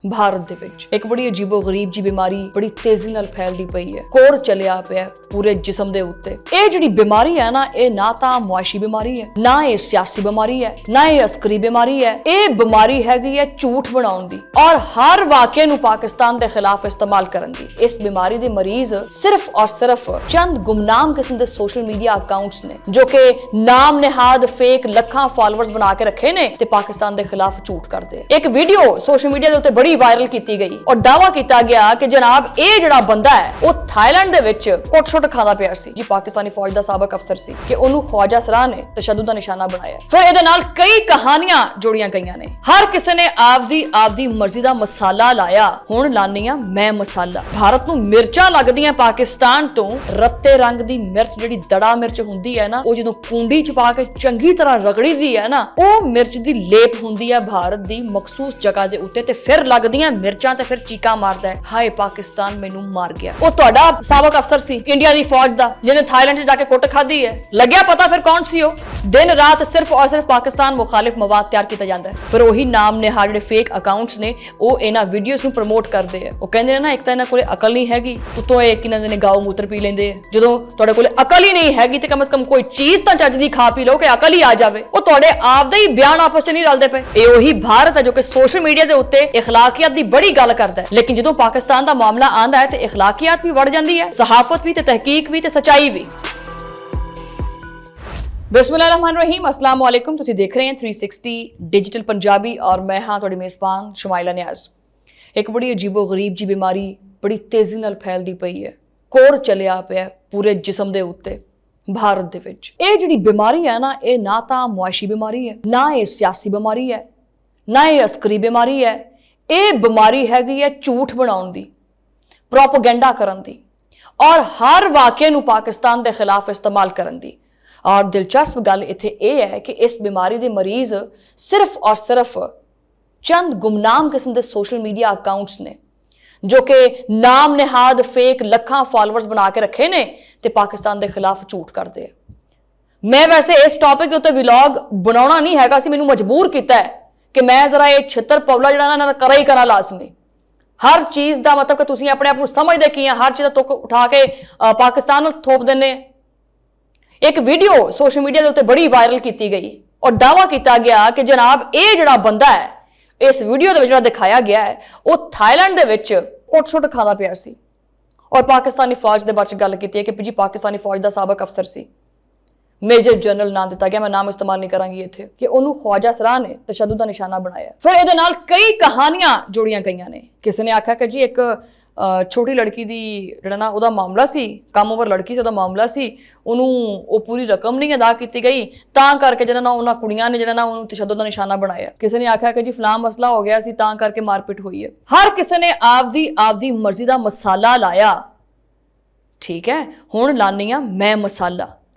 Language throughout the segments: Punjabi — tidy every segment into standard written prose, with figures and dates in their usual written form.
भारत ਦੇ ਵਿੱਚ ਇੱਕ ਬੜੀ ਅਜੀਬੋ-ਗਰੀਬ ਜੀ ਬਿਮਾਰੀ ਬੜੀ ਤੇਜ਼ੀ ਨਾਲ ਫੈਲਦੀ ਪਈ ਹੈ। ਕੋਰ ਚੱਲਿਆ ਪਿਆ ਪੂਰੇ ਜਿਸਮ ਦੇ ਉੱਤੇ। ਇਹ ਜਿਹੜੀ ਬਿਮਾਰੀ ਹੈ ਨਾ, ਇਹ ਨਾ ਤਾਂ ਮੁਆਸ਼ੀ ਬਿਮਾਰੀ ਹੈ, ਨਾ ਇਹ ਸਿਆਸੀ ਬਿਮਾਰੀ ਹੈ, ਨਾ ਇਹ ਅਸਕਰੀ ਬਿਮਾਰੀ ਹੈ। ਇਹ ਬਿਮਾਰੀ ਹੈਗੀ ਹੈ ਝੂਠ ਬਣਾਉਣ ਦੀ ਔਰ ਹਰ ਵਾਕਿਏ ਨੂੰ ਪਾਕਿਸਤਾਨ ਦੇ ਖਿਲਾਫ ਇਸਤੇਮਾਲ ਕਰਨ ਦੀ। ਇਸ ਬਿਮਾਰੀ ਦੇ ਮਰੀਜ਼ ਸਿਰਫ ਔਰ ਸਿਰਫ ਚੰਦ ਗੁਮਨਾਮ ਕਿਸਮ ਦੇ ਸੋਸ਼ਲ ਮੀਡੀਆ ਅਕਾਊਂਟਸ ਨੇ ਜੋ ਕਿ ਨਾਮ ਨਿਹਾਦ ਫੇਕ ਲੱਖਾਂ ਫਾਲੋਅਰਸ ਬਣਾ ਕੇ ਰੱਖੇ ਨੇ ਤੇ ਪਾਕਿਸਤਾਨ ਦੇ ਖਿਲਾਫ ਝੂਠ ਕਰਦੇ। ਇੱਕ ਵੀਡੀਓ ਸੋਸ਼ਲ ਮੀਡੀਆ ਦੇ ਉੱਤੇ ਬੜੀ ਵਾਇਰਲ ਕੀਤੀ ਗਈ ਔਰ ਦਾਅਵਾ ਕੀਤਾ ਗਿਆ ਕਿ ਜਨਾਬ ਇਹ ਜਿਹੜਾ ਬੰਦਾ ਹੈ ਉਹ ਥਾਈਲੈਂਡ ਦੇ ਵਿੱਚ ਕੁੱਟ-ਸੁੱਟ ਖਾਂਦਾ ਪਿਆ ਸੀ ਜੀ। ਪਾਕਿਸਤਾਨੀ ਫੌਜ ਦਾ ਸਾਬਕ ਅਫਸਰ ਸੀ ਕਿ ਉਹਨੂੰ ਖਵਾਜਾ ਸਰਾਹ ਨੇ ਤਸ਼ੱਦੁਦ ਦਾ ਨਿਸ਼ਾਨਾ ਬਣਾਇਆ। ਫਿਰ ਇਹਦੇ ਨਾਲ ਕਈ ਕਹਾਣੀਆਂ ਜੋੜੀਆਂ ਗਈਆਂ ਨੇ। ਹਰ ਕਿਸੇ ਨੇ ਆਪਦੀ ਮਰਜ਼ੀ ਦਾ ਮਸਾਲਾ ਲਾਇਆ। ਹੁਣ ਲਾਨੀ ਆ ਮੈਂ ਮਸਾਲਾ। ਭਾਰਤ ਨੂੰ ਮਿਰਚਾਂ ਲੱਗਦੀਆਂ ਪਾਕਿਸਤਾਨ ਤੋਂ। ਰੱਤੇ ਰੰਗ ਦੀ ਮਿਰਚ ਜਿਹੜੀ ਦੜਾ ਮਿਰਚ ਹੁੰਦੀ ਹੈ ਨਾ, ਉਹ ਜਦੋਂ ਕੁੰਡੀ ਚ ਪਾ ਕੇ ਚੰਗੀ ਤਰ੍ਹਾਂ ਰਗੜੀ ਦੀ ਹੈ ਨਾ, ਉਹ ਮਿਰਚ ਦੀ ਲੇਪ ਹੁੰਦੀ ਹੈ ਭਾਰਤ ਦੀ ਮਖਸੂਸ ਜਗ੍ਹਾ ਦੇ ਉੱਤੇ ਤੇ ਫਿਰ ਲੱਗਦੀਆਂ ਮਿਰਚਾਂ ਤੇ ਫਿਰ ਚੀਕਾਂ ਮਾਰਦਾ ਹੈ, ਹਾਏ ਪਾਕਿਸਤਾਨ ਮੈਨੂੰ ਮਾਰ ਗਿਆ। ਉਹ ਤੁਹਾਡਾ ਸਾਬਕ ਅਫਸਰ ਸੀ ਇੰਡੀਆ ਦੀ ਫੌਜ ਦਾ ਜਿਹਨੇ ਥਾਈਲੈਂਡ 'ਚ ਜਾ ਕੇ ਕੁੱਟ ਖਾਧੀ ਹੈ। ਲੱਗਿਆ ਪਤਾ ਫਿਰ ਕੌਣ ਸੀ ਉਹ? ਦਿਨ ਰਾਤ ਸਿਰਫ ਔਰ ਸਿਰਫ ਪਾਕਿਸਤਾਨ ਮੁਖਾਲਿਫ ਮਵਾਦ ਤਿਆਰ ਕੀਤਾ ਜਾਂਦਾ ਹੈ। ਫਿਰ ਉਹੀ ਨਾਮ ਨਿਹਾਲ ਜਿਹੜੇ ਫੇਕ ਅਕਾਊਂਟਸ ਨੇ ਉਹ ਇਹਨਾਂ ਵੀਡੀਓਜ਼ ਨੂੰ ਪ੍ਰਮੋਟ ਕਰਦੇ ਆ। ਉਹ ਕਹਿੰਦੇ ਨੇ ਨਾ, ਇੱਕ ਤਾਂ ਇਹਨਾਂ ਕੋਲੇ ਅਕਲ ਨਹੀਂ ਹੈਗੀ, ਉਤੋਂ ਇਹ ਕਿਨਾਂ ਦੇ ਗਾਉ ਮੂਤਰ ਪੀ ਲੈਂਦੇ ਆ। ਜਦੋਂ ਤੁਹਾਡੇ ਕੋਲੇ ਅਕਲ ਹੀ ਨਹੀਂ ਹੈਗੀ ਤੇ ਕਮ ਸੇ ਕਮ ਕੋਈ ਚੀਜ਼ ਤਾਂ ਚੱਜ ਦੀ ਖਾ ਪੀ ਲਓ ਕਿ ਅਕਲ ਹੀ ਆ ਜਾਵੇ। ਉਹ ਤੁਹਾਡੇ ਆਪ ਦਾ ਹੀ ਬਿਆਨ ਆਪਸ 'ਚ ਨਹੀਂ ਰਲਦੇ ਪਏ। ਇਹ ਉਹੀ ਭਾਰਤ ਹੈ ਜੋ ਕਿ ਸੋਸ਼ਲ ਮੀਡੀਆ ਦੇ ਉੱਤੇ ਇਖਲਾਕੀਅਤ ਦੀ ਬੜੀ ਗੱਲ ਕਰਦਾ ਹੈ, ਲੇਕਿਨ ਜਦੋਂ ਪਾਕਿਸਤਾਨ ਦਾ ਮਾਮਲਾ ਆਂਦਾ ਹੈ ਤੇ ਇਖਲਾਕੀਅਤ ਵੀ ਵੜ ਜਾਂਦੀ ਹੈ, ਸਹਾਫਤ ਵੀ ਤੇ ਤਹਿਕੀਕ ਵੀ ਤੇ ਸਚਾਈ ਵੀ। ਬਿਸਮਿल्लाहिर्रहमानिर्रहीम, अस्सलाम वालेकुम। ਤੁਸੀਂ ਦੇਖ ਰਹੇ ਹੋ 360 ਡਿਜੀਟਲ ਪੰਜਾਬੀ ਔਰ ਮੈਂ ਹਾਂ ਤੁਹਾਡੀ ਮੇਜ਼ਬਾਨ ਸ਼ਮਾਇਲਾ ਨਿਆਜ਼। ਇੱਕ ਬੜੀ ਅਜੀਬੋ-ਗਰੀਬ ਜੀ ਬਿਮਾਰੀ ਬੜੀ ਤੇਜ਼ੀ ਨਾਲ ਫੈਲਦੀ ਪਈ ਹੈ। ਕੋਰ ਚੱਲਿਆ ਪਿਆ ਪੂਰੇ ਜਿਸਮ ਦੇ ਉੱਤੇ ਭਾਰਤ ਦੇ ਵਿੱਚ। ਇਹ ਜਿਹੜੀ ਬਿਮਾਰੀ ਹੈ ਨਾ, ਇਹ ਨਾ ਤਾਂ ਮੁਆਸ਼ੀ ਬਿਮਾਰੀ ਹੈ, ਨਾ ਇਹ ਸਿਆਸੀ ਬਿਮਾਰੀ ਹੈ, ਨਾ ਇਹ ਅਸਕਰੀ ਬਿਮਾਰੀ ਹੈ। ਇਹ ਬਿਮਾਰੀ ਹੈਗੀ ਹੈ ਝੂਠ ਬਣਾਉਣ ਦੀ, ਪ੍ਰੋਪੇਗੈਂਡਾ ਕਰਨ ਦੀ ਔਰ ਹਰ ਵਾਕਿਏ ਨੂੰ ਪਾਕਿਸਤਾਨ ਦੇ ਖਿਲਾਫ ਇਸਤੇਮਾਲ ਕਰਨ ਦੀ। ਔਰ ਦਿਲਚਸਪ ਗੱਲ ਇੱਥੇ ਇਹ ਹੈ ਕਿ ਇਸ ਬਿਮਾਰੀ ਦੇ ਮਰੀਜ਼ ਸਿਰਫ ਔਰ ਸਿਰਫ ਚੰਦ ਗੁਮਨਾਮ ਕਿਸਮ ਦੇ ਸੋਸ਼ਲ ਮੀਡੀਆ ਅਕਾਊਂਟਸ ਨੇ ਜੋ ਕਿ ਨਾਮ ਨਿਹਾਦ ਫੇਕ ਲੱਖਾਂ ਫਾਲੋਅਰਸ ਬਣਾ ਕੇ ਰੱਖੇ ਨੇ ਤੇ ਪਾਕਿਸਤਾਨ ਦੇ ਖਿਲਾਫ ਝੂਠ ਕਰਦੇ ਆ। ਮੈਂ ਵੈਸੇ ਇਸ ਟੌਪਿਕ ਦੇ ਉੱਤੇ ਵਲੌਗ ਬਣਾਉਣਾ ਨਹੀਂ ਹੈਗਾ ਸੀ, ਮੈਨੂੰ ਮਜਬੂਰ ਕੀਤਾ ਹੈ ਕਿ ਮੈਂ ਜ਼ਰਾ ਇਹ ਛਿੱਤਰ ਪੌਲਾ ਜਿਹੜਾ ਨਾ ਕਰਾਂ ਹੀ ਕਰਾਂ ਲਾਜ਼ਮੀ। ਹਰ ਚੀਜ਼ ਦਾ ਮਤਲਬ ਕਿ ਤੁਸੀਂ ਆਪਣੇ ਆਪ ਨੂੰ ਸਮਝਦੇ ਕੀ ਆ, ਹਰ ਚੀਜ਼ ਦਾ ਤੁੱਕ ਉਠਾ ਕੇ ਪਾਕਿਸਤਾਨ ਨੂੰ ਥੋਪ ਦਿੰਦੇ। ਇੱਕ ਵੀਡੀਓ ਸੋਸ਼ਲ ਮੀਡੀਆ ਦੇ ਉੱਤੇ ਬੜੀ ਵਾਇਰਲ ਕੀਤੀ ਗਈ ਔਰ ਦਾਅਵਾ ਕੀਤਾ ਗਿਆ ਕਿ ਜਨਾਬ ਇਹ ਜਿਹੜਾ ਬੰਦਾ ਹੈ, ਇਸ ਵੀਡੀਓ ਦੇ ਵਿੱਚ ਜਿਹੜਾ ਦਿਖਾਇਆ ਗਿਆ ਹੈ, ਉਹ ਥਾਈਲੈਂਡ ਦੇ ਵਿੱਚ ਕੁੱਟ-ਸੁੱਟ ਖਾਂਦਾ ਪਿਆ ਸੀ। ਔਰ ਪਾਕਿਸਤਾਨੀ ਫੌਜ ਦੇ ਬਾਰੇ ਗੱਲ ਕੀਤੀ ਹੈ ਕਿ ਜੀ ਪਾਕਿਸਤਾਨੀ ਫੌਜ ਦਾ ਸਾਬਕ ਅਫਸਰ ਸੀ, ਮੇਜਰ ਜਨਰਲ ਨਾਂ ਦਿੱਤਾ ਗਿਆ, ਮੈਂ ਨਾਮ ਇਸਤੇਮਾਲ ਨਹੀਂ ਕਰਾਂਗੀ ਇੱਥੇ, ਕਿ ਉਹਨੂੰ ਖਵਾਜਾ ਸਰਾਹ ਨੇ ਤਸ਼ੱਦੁਦ ਦਾ ਨਿਸ਼ਾਨਾ ਬਣਾਇਆ। ਫਿਰ ਇਹਦੇ ਨਾਲ ਕਈ ਕਹਾਣੀਆਂ ਜੋੜੀਆਂ ਗਈਆਂ ਨੇ। ਕਿਸੇ ਨੇ ਆਖਿਆ ਕਿ ਜੀ ਇੱਕ ਛੋਟੀ ਲੜਕੀ ਦੀ ਜਿਹੜਾ ਨਾ ਉਹਦਾ ਮਾਮਲਾ ਸੀ, ਕਮ ਉਮਰ ਲੜਕੀ ਸੀ, ਉਹਦਾ ਮਾਮਲਾ ਸੀ, ਉਹਨੂੰ ਉਹ ਪੂਰੀ ਰਕਮ ਨਹੀਂ ਅਦਾ ਕੀਤੀ ਗਈ ਤਾਂ ਕਰਕੇ ਜਿਹੜਾ ਨਾ ਉਹਨਾਂ ਕੁੜੀਆਂ ਨੇ ਜਿਹੜਾ ਨਾ ਉਹਨੂੰ ਤਸ਼ੱਦੁਦ ਦਾ ਨਿਸ਼ਾਨਾ ਬਣਾਇਆ। ਕਿਸੇ ਨੇ ਆਖਿਆ ਕਿ ਜੀ ਫਲਾਂ ਮਸਲਾ ਹੋ ਗਿਆ ਸੀ ਤਾਂ ਕਰਕੇ ਮਾਰਪੀਟ ਹੋਈ ਹੈ। ਹਰ ਕਿਸੇ ਨੇ ਆਪਦੀ ਮਰਜ਼ੀ ਦਾ ਮਸਾਲਾ ਲਾਇਆ। ਠੀਕ ਹੈ, ਹੁਣ ਲਾਨੀ ਆ ਮੈਂ ਮਸਾਲਾ।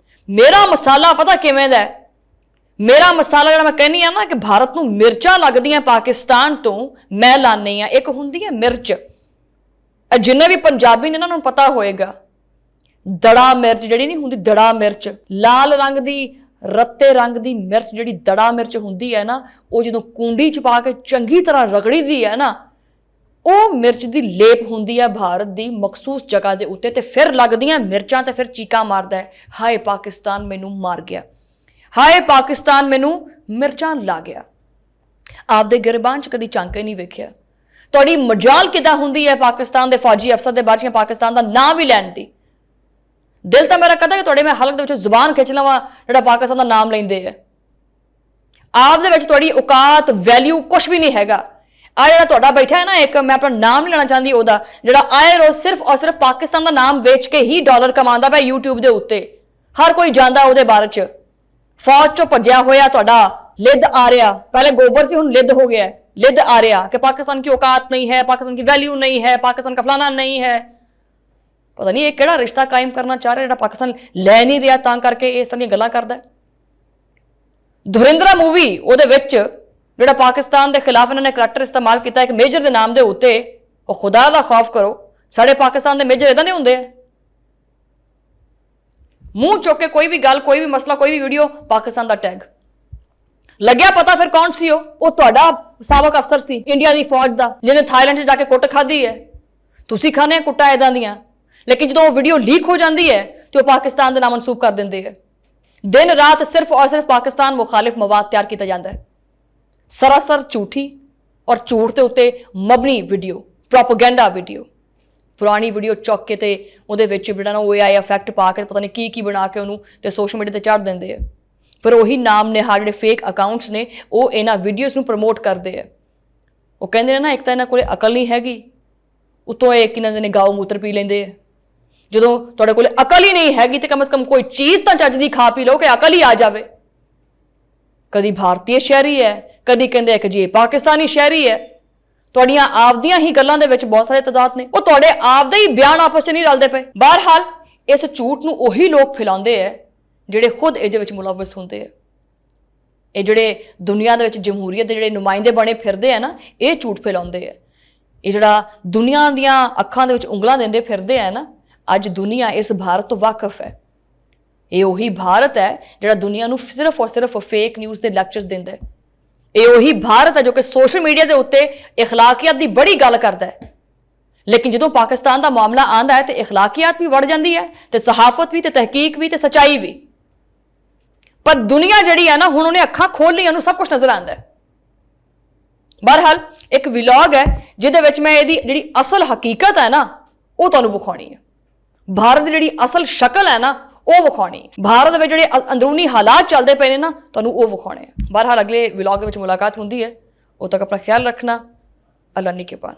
ਮੇਰਾ ਮਸਾਲਾ ਪਤਾ ਕਿਵੇਂ ਦਾ ਹੈ? ਮੇਰਾ ਮਸਾਲਾ ਜਿਹੜਾ ਮੈਂ ਕਹਿੰਦੀ ਆ ਨਾ ਕਿ ਭਾਰਤ ਨੂੰ ਮਿਰਚਾਂ ਲੱਗਦੀਆਂ ਪਾਕਿਸਤਾਨ ਤੋਂ, ਮੈਂ ਲਾਨੀ ਆ। ਇੱਕ ਹੁੰਦੀ ਹੈ ਮਿਰਚ, ਜਿੰਨੇ ਵੀ ਪੰਜਾਬੀ ਨੇ ਇਹਨਾਂ ਨੂੰ ਪਤਾ ਹੋਏਗਾ, ਦੜਾ ਮਿਰਚ ਜਿਹੜੀ ਨਹੀਂ ਹੁੰਦੀ, ਦੜਾ ਮਿਰਚ ਲਾਲ ਰੰਗ ਦੀ ਰੱਤੇ ਰੰਗ ਦੀ ਮਿਰਚ ਜਿਹੜੀ ਦੜਾ ਮਿਰਚ ਹੁੰਦੀ ਹੈ ਨਾ, ਉਹ ਜਦੋਂ ਕੁੰਡੀ ਚ ਪਾ ਕੇ ਚੰਗੀ ਤਰ੍ਹਾਂ ਰਗੜੀ ਦੀ ਹੈ ਨਾ, ਉਹ ਮਿਰਚ ਦੀ ਲੇਪ ਹੁੰਦੀ ਹੈ ਭਾਰਤ ਦੀ ਮਖਸੂਸ ਜਗ੍ਹਾ ਦੇ ਉੱਤੇ ਤੇ ਫਿਰ ਲੱਗਦੀਆਂ ਮਿਰਚਾਂ ਤੇ ਫਿਰ ਚੀਕਾਂ ਮਾਰਦਾ ਹੈ, ਹਾਏ ਪਾਕਿਸਤਾਨ ਮੈਨੂੰ ਮਾਰ ਗਿਆ, ਹਾਏ ਪਾਕਿਸਤਾਨ ਮੈਨੂੰ ਮਿਰਚਾਂ ਲਾ ਗਿਆ। ਆਪਦੇ ਗਿਰਬਾਨ ਚ ਕਦੀ ਝਾਂਕੇ ਨਹੀਂ ਵੇਖਿਆ। ਤੁਹਾਡੀ ਮਜਾਲ ਕਿੱਦਾਂ ਹੁੰਦੀ ਹੈ ਪਾਕਿਸਤਾਨ ਦੇ ਫੌਜੀ ਅਫਸਰ ਦੇ ਬਾਰੇ ਪਾਕਿਸਤਾਨ ਦਾ ਨਾਂ ਵੀ ਲੈਣ ਦੀ? ਦਿਲ ਤਾਂ ਮੇਰਾ ਕਰਦਾ ਕਿ ਤੁਹਾਡੇ ਮੈਂ ਹਲਕ ਦੇ ਵਿੱਚੋਂ ਜ਼ੁਬਾਨ ਖਿੱਚ ਲਵਾਂ ਜਿਹੜਾ ਪਾਕਿਸਤਾਨ ਦਾ ਨਾਮ ਲੈਂਦੇ ਆ। ਆਪ ਦੇ ਵਿੱਚ ਤੁਹਾਡੀ ਔਕਾਤ ਵੈਲਿਊ ਕੁਛ ਵੀ ਨਹੀਂ ਹੈਗਾ। ਆ ਜਿਹੜਾ ਤੁਹਾਡਾ ਬੈਠਾ ਹੈ ਨਾ, ਇੱਕ ਮੈਂ ਆਪਣਾ ਨਾਮ ਨਹੀਂ ਲੈਣਾ ਚਾਹੁੰਦੀ, ਉਹਦਾ ਜਿਹੜਾ ਆਏ ਰੋਜ਼ ਸਿਰਫ ਔਰ ਸਿਰਫ ਪਾਕਿਸਤਾਨ ਦਾ ਨਾਮ ਵੇਚ ਕੇ ਹੀ ਡਾਲਰ ਕਮਾਉਂਦਾ ਪਿਆ YouTube ਦੇ ਉੱਤੇ। ਹਰ ਕੋਈ ਜਾਣਦਾ ਉਹਦੇ ਬਾਰੇ ਚ। ਫੌਜ ਚੋਂ ਭੱਜਿਆ ਹੋਇਆ ਤੁਹਾਡਾ ਲਿੱਦ ਆ ਰਿਹਾ, ਪਹਿਲੇ ਗੋਬਰ ਸੀ ਹੁਣ ਲਿੱਦ ਹੋ ਗਿਆ, लिद आ रहा कि पाकिस्तान की औकात नहीं है, पाकिस्तान की वैल्यू नहीं है, पाकिस्तान का फलाना नहीं है। पता नहीं ये किहड़ा रिश्ता कायम करना चाह रहा, जिहड़ा पाकिस्तान लै नहीं रहा तां करके इस तरह दी गल्लां करदा है। धुरिंद्रा मूवी ਉਹਦੇ ਵਿੱਚ ਜਿਹੜਾ ਪਾਕਿस्तान ਦੇ खिलाफ इन्होंने करैक्टर इस्तेमाल किया एक मेजर के नाम के उत्ते, ਉਹ खुदा ਦਾ खौफ करो, साढ़े पाकिस्तान के मेजर इदां दे हुंदे आ। मूँह चुक के कोई भी गल, कोई भी मसला, कोई भी वीडियो, पाकिस्तान का टैग। ਲੱਗਿਆ ਪਤਾ ਫਿਰ ਕੌਣ ਸੀ ਉਹ ਤੁਹਾਡਾ ਸਾਬਕ ਅਫਸਰ ਸੀ ਇੰਡੀਆ ਦੀ ਫੌਜ ਦਾ, ਜਿਹਨੇ ਥਾਈਲੈਂਡ 'ਚ ਜਾ ਕੇ ਕੁੱਟ ਖਾਧੀ ਹੈ। ਤੁਸੀਂ ਖਾਣੇ ਕੁੱਟਾਂ ਇਦਾਂ ਦੀਆਂ, ਲੇਕਿਨ ਜਦੋਂ ਉਹ ਵੀਡੀਓ ਲੀਕ ਹੋ ਜਾਂਦੀ ਹੈ ਤੇ ਉਹ ਪਾਕਿਸਤਾਨ ਦੇ ਨਾਮ ਮਨਸੂਬ ਕਰ ਦਿੰਦੇ ਹੈ। दिन रात सिर्फ और सिर्फ पाकिस्तान मुखालिफ मवाद तैयार किया जाता है, सरासर झूठी और झूठ के उत्ते मबनी वीडियो, प्रोपोगेंडा वीडियो, पुरानी वीडियो चुक के ते उहदे विच जिहड़ा ना AI इफैक्ट पा के पता नहीं की बना के उहनूं ते सोशल मीडिया ते चढ़ दिंदे है। फिर उही नाम निहाल जिहड़े फेक अकाउंट्स ने वो इन्हां वीडियोज़ नूं प्रमोट करते हैं। वो कहंदे ने ना एक तां इन्हां कोले अकल नहीं हैगी, उत्तों एक इन्हां दे गाओ मूत्र पी लैंदे है। ਜਦੋਂ ਤੁਹਾਡੇ ਕੋਲ ਅਕਲ ਹੀ ਨਹੀਂ ਹੈਗੀ ਤੇ ਕਮ ਸੇ ਕਮ ਕੋਈ ਚੀਜ਼ ਤਾਂ ਚੱਜ ਦੀ ਖਾ ਪੀ ਲਓ ਕਿ ਅਕਲ ਹੀ ਆ ਜਾਵੇ। ਕਦੀ ਭਾਰਤੀ ਸ਼ਹਿਰੀ ਹੈ, ਕਦੀ ਕਹਿੰਦੇ ਕਿ ਜੀ ਪਾਕਿਸਤਾਨੀ ਸ਼ਹਿਰੀ ਹੈ। ਤੁਹਾਡੀਆਂ ਆਪਦੀਆਂ ਹੀ ਗੱਲਾਂ ਦੇ ਵਿੱਚ ਬਹੁਤ ਸਾਰੇ ਤਜ਼ਾਦ ਨੇ, ਉਹ ਤੁਹਾਡੇ ਆਪਦੇ ਹੀ ਬਿਆਨ ਆਪਸ 'ਚ ਨਹੀਂ ਰਲਦੇ ਪਏ। ਬਹਰਹਾਲ ਇਸ ਝੂਠ ਨੂੰ ਉਹੀ ਲੋਕ ਫੈਲਾਉਂਦੇ ਹੈ ਜਿਹੜੇ ਖੁਦ ਇਹਦੇ ਵਿੱਚ ਮੁਲਵਸ ਹੁੰਦੇ ਹੈ। ਇਹ ਜਿਹੜੇ ਦੁਨੀਆ ਦੇ ਵਿੱਚ ਜਮਹੂਰੀਅਤ ਦੇ ਜਿਹੜੇ ਨੁਮਾਇੰਦੇ ਬਣੇ ਫਿਰਦੇ ਆ ਨਾ, ਇਹ ਝੂਠ ਫੈਲਾਉਂਦੇ ਹੈ। ਇਹ ਜਿਹੜਾ ਦੁਨੀਆ ਦੀਆਂ ਅੱਖਾਂ ਦੇ ਵਿੱਚ ਉਂਗਲਾਂ ਦਿੰਦੇ ਫਿਰਦੇ ਆ ਨਾ, ਅੱਜ ਦੁਨੀਆ ਇਸ ਭਾਰਤ ਤੋਂ ਵਾਕਿਫ ਹੈ। ਇਹ ਉਹੀ ਭਾਰਤ ਹੈ ਜਿਹੜਾ ਦੁਨੀਆ ਨੂੰ ਸਿਰਫ ਔਰ ਸਿਰਫ ਫੇਕ ਨਿਊਜ਼ ਦੇ ਲੈਕਚਰਸ ਦਿੰਦਾ ਹੈ। ਇਹ ਉਹੀ ਭਾਰਤ ਹੈ ਜੋ ਕਿ ਸੋਸ਼ਲ ਮੀਡੀਆ ਦੇ ਉੱਤੇ ਇਖਲਾਕੀਅਤ ਦੀ ਬੜੀ ਗੱਲ ਕਰਦਾ ਹੈ, ਲੇਕਿਨ ਜਦੋਂ ਪਾਕਿਸਤਾਨ ਦਾ ਮਾਮਲਾ ਆਉਂਦਾ ਹੈ ਤੇ ਇਖਲਾਕੀਅਤ ਵੀ ਵੜ ਜਾਂਦੀ ਹੈ ਤੇ ਸਹਾਫਤ ਵੀ ਤੇ ਤਹਿਕੀਕ ਵੀ ਤੇ ਸੱਚਾਈ ਵੀ। ਪਰ ਦੁਨੀਆ ਜਿਹੜੀ ਹੈ ਨਾ, ਹੁਣ ਉਹਨੇ ਅੱਖਾਂ ਖੋਲ ਲਈਆਂ, ਉਹਨੂੰ ਸਭ ਕੁਝ ਨਜ਼ਰ ਆਉਂਦਾ ਹੈ। ਬਹਰਹਾਲ ਇੱਕ ਵਲੌਗ ਹੈ ਜਿਹਦੇ ਵਿੱਚ ਮੈਂ ਇਹਦੀ ਜਿਹੜੀ ਅਸਲ ਹਕੀਕਤ ਹੈ ਨਾ ਉਹ ਤੁਹਾਨੂੰ ਵਿਖਾਉਣੀ ਹੈ। ਭਾਰਤ ਦੀ ਜਿਹੜੀ ਅਸਲ ਸ਼ਕਲ ਹੈ ਨਾ ਉਹ ਵਿਖਾਉਣੀ ਹੈ। ਭਾਰਤ ਦੇ ਵਿੱਚ ਜਿਹੜੇ ਅੰਦਰੂਨੀ ਹਾਲਾਤ ਚੱਲਦੇ ਪਏ ਨੇ ਨਾ, ਤੁਹਾਨੂੰ ਉਹ ਵਿਖਾਉਣੇ ਆ। ਬਹਰਹਾਲ ਅਗਲੇ ਵਲੌਗ ਦੇ ਵਿੱਚ ਮੁਲਾਕਾਤ ਹੁੰਦੀ ਹੈ। ਉਦੋਂ ਤੱਕ ਆਪਣਾ ਖਿਆਲ ਰੱਖਣਾ। ਅੱਲਾ ਨਿਗਹਿਬਾਨ।